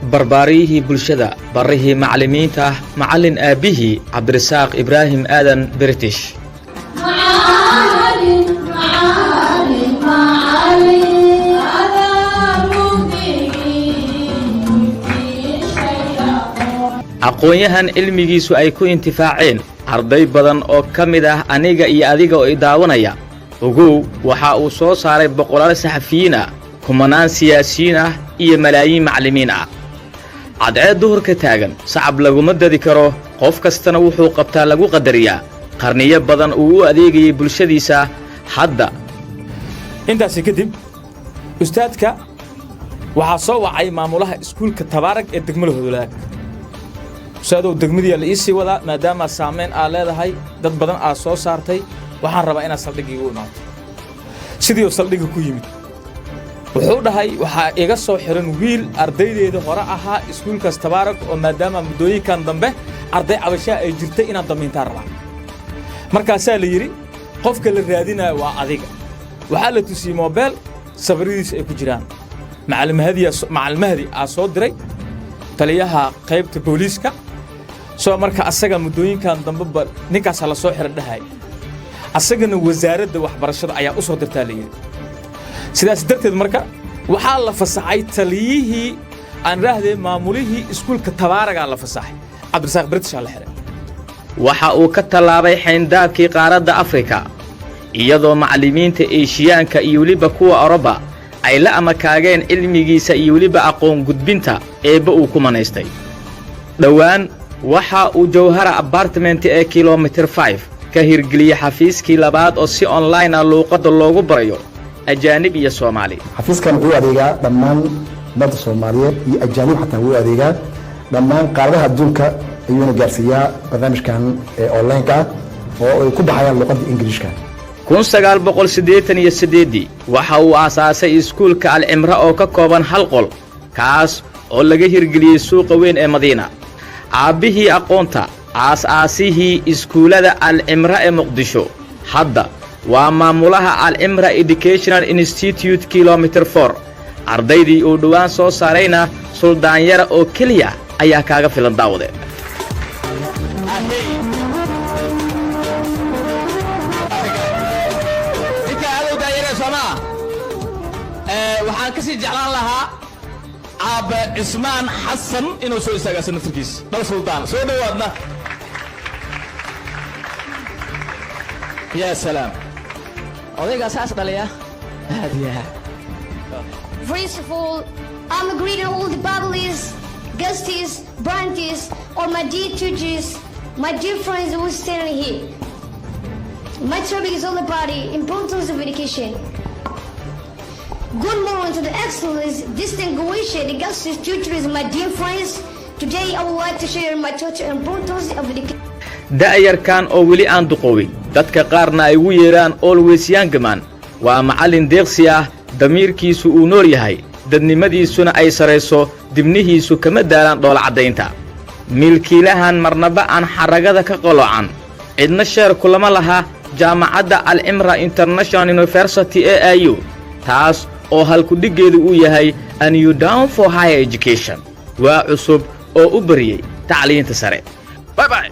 برباريه بلشدة بره معلمينته معلن أبيه عبد الرزاق إبراهيم آدن بريتش aqoon-yahan cilmigiisu ay ku intifaaceen arday badan oo ka mid ah aniga iyo adiga oo daawanaya ogow waxa uu soo saaray boqolaal saxafiyiin ah kumanaan siyaasiyiin ah iyo malaayiin macallimiin ah cadceed duhurka taagan sacab laguma dadi karo qof kastana wuxuu qabtaa lagu qadariyaa qarniyo badan uu u adeegayay bulshadiisa hadda intaasi kadib ustaadka waxa soo wacay maamulaha iskuulka Tabaarag ee degmada Hodolaag سادو دغمدي لا إيسي ودا مادام سامين آلهاي dad badan aa soo saartay waxaan rabaa inaan saldhigi u imaato sidii uu saldhigi ku yimid wuxuu dhahay waxa iga soo xiran wiil ardaydeeda hore ahaa iskuulkaas Tabaarag oo maadaama mudooyinkan dambe arday cabasha ay jirtay inaan damiinta rabaa markaas la yiri qofka la raadinayo waa adiga waxa la tusiyay mobile sabridiis ay ku jiraan macallin mahdi aa soo diray taliyaha qaybta booliiska soo marka asaga mudooyinkan dambe ninkaas la soo xiray dhahay asagana wasaaradda waxbarashada ayaa u soo dirtay leeyahay sidaas darteed marka waxa la fasaxay taliyihii aan raahday maamulihii iskuulka Tabaaraga la fasaxay Cabdi Rasaaq British la xiray waxa uu ka talaabay xeyndaabkii qaaradda Afrika iyadoo macallimiinta Eeshiyaanka iyo waliba kuwa Awroba ay la amakaageen cilmigiisa iyo waliba aqoon gudbinta eeba uu ku manaystay dhawaan waxa uu Jawhara apartment ee kilometer 5 ka hirgeliyay xafiiskii labaad oo si online ah luuqada loogu barayo ajaanib iyo Soomaali xafiiskan uu adeegaa dhammaan dad Soomaaliyeed iyo ajaanib xataa uu adeegaa dhammaan qaaradaha adduunka ayuu gaarsiiyaa barnaamijkan online ka oo ay ku baxayaan luqadda Ingiriiska 1988 waxa uu aasaasay iskuulka Al-Imra oo ka kooban hal qol kaas oo laga hirgeliyay suuqa weyn ee Madiina aabihii aqoonta aasaasihii iskuulada Al-Imra ee Muqdisho hadda waa maamulaha Al-Imra Educational Institute kilometer 4 ardaydii uu dhawaan soo saarayna Suldaan Yara oo kaliya ayaa kaaga filan daawade waxaan ka sii jeclaan lahaa aab Ismaan Xasan inuu soo istaago sanadkiis dal Suldaan soo dhawaadna ya salaam odayga saas dhaliya hadiya First of all, I'm greeting all the babblies, guesties, branches, all my dear teachers, my dear friends who are standing here. My topic is all about the importance of education. Good morning to the excellence, distinguished guests, teachers, my dear friends. Today I would like to share my total importance of education. da'yarkan oo weli aan duqoobin dadka qaarna ay ugu yeeraan always young man waa macallin deeqsi ah damiirkiisu uu nool yahay dadnimadiisuna ay sareyso dibnihiisu kama daalan dhool cadaynta milkiilahan marnaba aan xaragada ka qolocan cidna sheer kulama laha jaamacadda Al-Imra International University AIU taas oo halku dhigeedu uu yahay a new down for higher education waa cusub oo u bariyay tacliinta sare bye bye